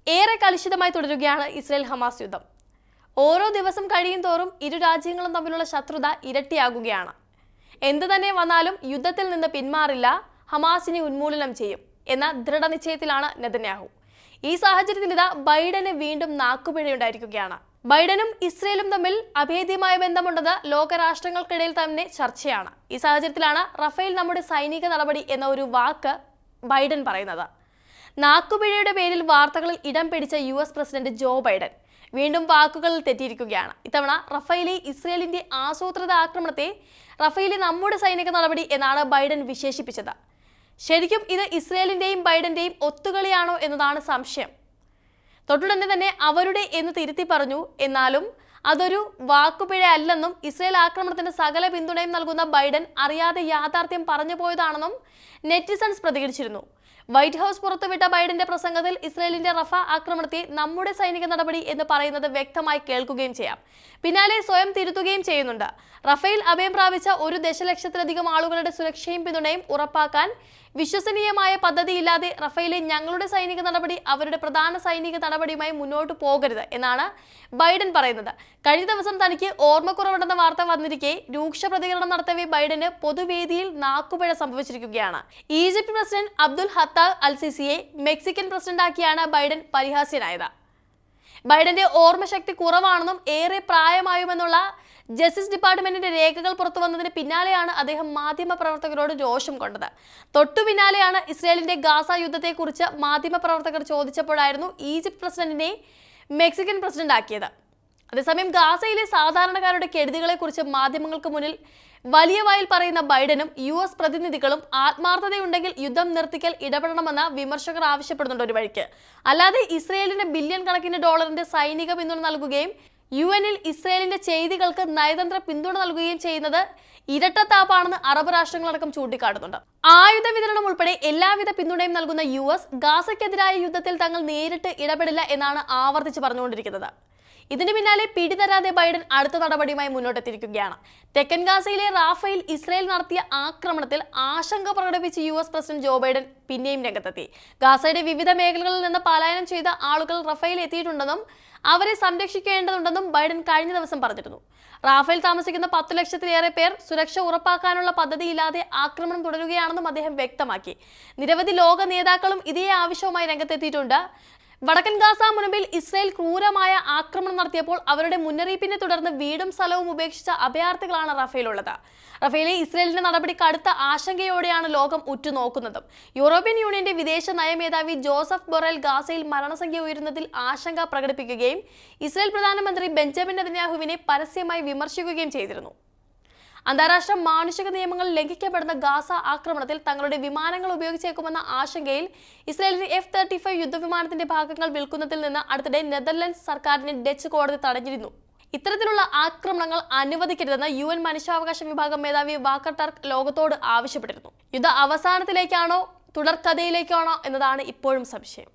ഏറെ കലുഷിതമായി തുടരുകയാണ് Israel Hamas യുദ്ധം. ഓരോ ദിവസം കഴിയും തോറും ഇരു രാജ്യങ്ങളും തമ്മിലുള്ള ശത്രുത ഇരട്ടിയാകുകയാണ്. എന്തു തന്നെ വന്നാലും യുദ്ധത്തിൽ നിന്ന് പിന്മാറില്ല, ഹമാസിനെ ഉന്മൂലനം ചെയ്യും എന്ന ദൃഢനിശ്ചയത്തിലാണ് നെതന്യാഹു. ഈ സാഹചര്യത്തിൽ ഇതാ ബൈഡന് വീണ്ടും നാക്കുപിഴയുണ്ടായിരിക്കുകയാണ്. ബൈഡനും ഇസ്രയേലും തമ്മിൽ അഭേദ്യമായ ബന്ധമുണ്ടെന്ന് ലോകരാഷ്ട്രങ്ങൾക്കിടയിൽ തന്നെ ചർച്ചയാണ്. ഈ സാഹചര്യത്തിലാണ് റഫേൽ നമ്മുടെ സൈനിക നടപടി എന്ന ഒരു വാക്ക് ബൈഡൻ പറയുന്നത്. നാക്കുപിഴയുടെ പേരിൽ വാർത്തകളിൽ ഇടം പിടിച്ച US പ്രസിഡന്റ് ജോ ബൈഡൻ വീണ്ടും വാക്കുകളിൽ തെറ്റിയിരിക്കുകയാണ്. ഇത്തവണ റഫേലെ ഇസ്രയേലിന്റെ ആസൂത്രിത ആക്രമണത്തെ റഫേലെ നമ്മുടെ സൈനിക നടപടി എന്നാണ് ബൈഡൻ വിശേഷിപ്പിച്ചത്. ശരിക്കും ഇത് ഇസ്രയേലിന്റെയും ബൈഡന്റെയും ഒത്തുകളിയാണോ എന്നതാണ് സംശയം. തൊട്ടുടനെ തന്നെ അവരുടെ എന്ന് തിരുത്തി പറഞ്ഞു. എന്നാലും അതൊരു വാക്കുപിഴ അല്ലെന്നും ഇസ്രയേൽ ആക്രമണത്തിന് സകല പിന്തുണയും നൽകുന്ന ബൈഡൻ അറിയാതെ യാഥാർത്ഥ്യം പറഞ്ഞു പോയതാണെന്നും നെറ്റിസൺസ് പ്രതികരിച്ചിരുന്നു. വൈറ്റ് ഹൗസ് പുറത്തുവിട്ട ബൈഡന്റെ പ്രസംഗത്തിൽ ഇസ്രയേലിന്റെ റഫ ആക്രമണത്തെ നമ്മുടെ സൈനിക നടപടി എന്ന് പറയുന്നത് വ്യക്തമായി കേൾക്കുകയും ചെയ്യാം. പിന്നാലെ സ്വയം തിരുത്തുകയും ചെയ്യുന്നുണ്ട്. റഫേൽ അഭയം പ്രാപിച്ച 1 ദശലക്ഷത്തിലധികം ആളുകളുടെ സുരക്ഷയും പിന്തുണയും ഉറപ്പാക്കാൻ വിശ്വസനീയമായ പദ്ധതിയില്ലാതെ റഫേലെ ഞങ്ങളുടെ സൈനിക നടപടി അവരുടെ പ്രധാന സൈനിക നടപടിയുമായി മുന്നോട്ട് പോകരുത് എന്നാണ് ബൈഡൻ പറയുന്നത്. കഴിഞ്ഞ ദിവസം തനിക്ക് ഓർമ്മക്കുറവുണ്ടെന്ന വാർത്ത വന്നിരിക്കെ രൂക്ഷ പ്രതികരണം നടത്തവേ ബൈഡന് പൊതുവേദിയിൽ നാക്കുപിഴ സംഭവിച്ചിരിക്കുകയാണ്. ഈജിപ്ത് പ്രസിഡന്റ് അബ്ദുൽ ഫത്താഹ് അൽ-സിസിയെ മെക്സിക്കൻ പ്രസിഡന്റാക്കിയാണ് ബൈഡൻ പരിഹാസ്യനായത്. ബൈഡന്റെ ഓർമ്മശക്തി കുറവാണെന്നും ഏറെ പ്രായമായുമെന്നുള്ള ജസ്റ്റിസ് ഡിപ്പാർട്ട്മെന്റിന്റെ രേഖകൾ പുറത്തു വന്നതിന് പിന്നാലെയാണ് അദ്ദേഹം മാധ്യമപ്രവർത്തകരോട് രോഷം കൊണ്ടത്. തൊട്ടു പിന്നാലെയാണ് ഇസ്രയേലിന്റെ ഗാസ യുദ്ധത്തെക്കുറിച്ച് മാധ്യമപ്രവർത്തകർ ചോദിച്ചപ്പോഴായിരുന്നു ഈജിപ്ത് പ്രസിഡന്റിനെ മെക്സിക്കൻ പ്രസിഡന്റ് ആക്കിയത്. അതേസമയം ഗാസയിലെ സാധാരണക്കാരുടെ കെടുതികളെക്കുറിച്ച് മാധ്യമങ്ങൾക്ക് മുന്നിൽ വലിയ വായിൽ പറയുന്ന ബൈഡനും US പ്രതിനിധികളും ആത്മാർത്ഥതയുണ്ടെങ്കിൽ യുദ്ധം നിർത്തിക്കൽ ഇടപെടണമെന്ന് വിമർശകർ ആവശ്യപ്പെടുന്നുണ്ട് ഒരു വഴിക്ക്. അല്ലാതെ ഇസ്രയേലിന് ബില്യൺ കണക്കിന് ഡോളറിന്റെ സൈനിക പിന്തുണ നൽകുകയും UN-ൽ ഇസ്രയേലിന്റെ ചെയ്തികൾക്ക് നയതന്ത്ര പിന്തുണ നൽകുകയും ചെയ്യുന്നത് ഇരട്ടത്താപ്പാണെന്ന് അറബ് രാഷ്ട്രങ്ങളടക്കം ചൂണ്ടിക്കാട്ടുന്നുണ്ട്. ആയുധ വിതരണം ഉൾപ്പെടെ എല്ലാവിധ പിന്തുണയും നൽകുന്ന US ഗാസയ്ക്കെതിരായ യുദ്ധത്തിൽ തങ്ങൾ നേരിട്ട് ഇടപെടില്ല എന്നാണ് ആവർത്തിച്ച് പറഞ്ഞുകൊണ്ടിരിക്കുന്നത്. ഇതിന് പിന്നാലെ പിടിതരാതെ ബൈഡൻ അടുത്ത നടപടിയുമായി മുന്നോട്ടെത്തിയിരിക്കുകയാണ്. തെക്കൻ ഗാസയിലെ റാഫയിൽ ഇസ്രയേൽ നടത്തിയ ആക്രമണത്തിൽ ആശങ്ക പ്രകടിപ്പിച്ച് US പ്രസിഡന്റ് ജോ ബൈഡൻ പിന്നെയും രംഗത്തെത്തി. ഗാസയുടെ വിവിധ മേഖലകളിൽ നിന്ന് പലായനം ചെയ്ത ആളുകൾ റഫേൽ എത്തിയിട്ടുണ്ടെന്നും അവരെ സംരക്ഷിക്കേണ്ടതുണ്ടെന്നും ബൈഡൻ കഴിഞ്ഞ ദിവസം പറഞ്ഞിരുന്നു. റാഫേൽ താമസിക്കുന്ന 10 ലക്ഷത്തിലേറെ പേർ സുരക്ഷ ഉറപ്പാക്കാനുള്ള പദ്ധതിയില്ലാതെ ആക്രമണം തുടരുകയാണെന്നും അദ്ദേഹം വ്യക്തമാക്കി. നിരവധി ലോക നേതാക്കളും ഇതേ ആവശ്യവുമായി രംഗത്തെത്തിയിട്ടുണ്ട്. വടക്കൻ ഗാസ മുനമ്പിൽ ഇസ്രയേൽ ക്രൂരമായ ആക്രമണം നടത്തിയപ്പോൾ അവരുടെ മുന്നറിയിപ്പിനെ തുടർന്ന് വീടും സ്ഥലവും ഉപേക്ഷിച്ച അഭയാർത്ഥികളാണ് റഫേലുള്ളത്. റഫേലെ ഇസ്രയേലിന്റെ നടപടി കടുത്ത ആശങ്കയോടെയാണ് ലോകം ഉറ്റുനോക്കുന്നതും. യൂറോപ്യൻ യൂണിയന്റെ വിദേശ നയമേധാവി ജോസഫ് ബൊറേൽ ഗാസയിൽ മരണസംഖ്യ ഉയരുന്നതിൽ ആശങ്ക പ്രകടിപ്പിക്കുകയും ഇസ്രയേൽ പ്രധാനമന്ത്രി ബെഞ്ചമിൻ നെതന്യാഹുവിനെ പരസ്യമായി വിമർശിക്കുകയും ചെയ്തിരുന്നു. അന്താരാഷ്ട്ര മാനുഷിക നിയമങ്ങൾ ലംഘിക്കപ്പെടുന്ന ഗാസ ആക്രമണത്തിൽ തങ്ങളുടെ വിമാനങ്ങൾ ഉപയോഗിച്ചേക്കുമെന്ന ആശങ്കയിൽ ഇസ്രയേലിന് F-35 യുദ്ധവിമാനത്തിന്റെ ഭാഗങ്ങൾ വിൽക്കുന്നതിൽ നിന്ന് അടുത്തിടെ നെതർലൻഡ്സ് സർക്കാരിനെ ഡച്ച് കോടതി തടഞ്ഞിരുന്നു. ഇത്തരത്തിലുള്ള ആക്രമണങ്ങൾ അനുവദിക്കരുതെന്ന് UN മനുഷ്യാവകാശ വിഭാഗം മേധാവി വാക്കർ ടർക്ക് ലോകത്തോട് ആവശ്യപ്പെട്ടിരുന്നു. യുദ്ധ അവസാനത്തിലേക്കാണോ തുടർക്കഥയിലേക്കാണോ എന്നതാണ് ഇപ്പോഴും സംശയം.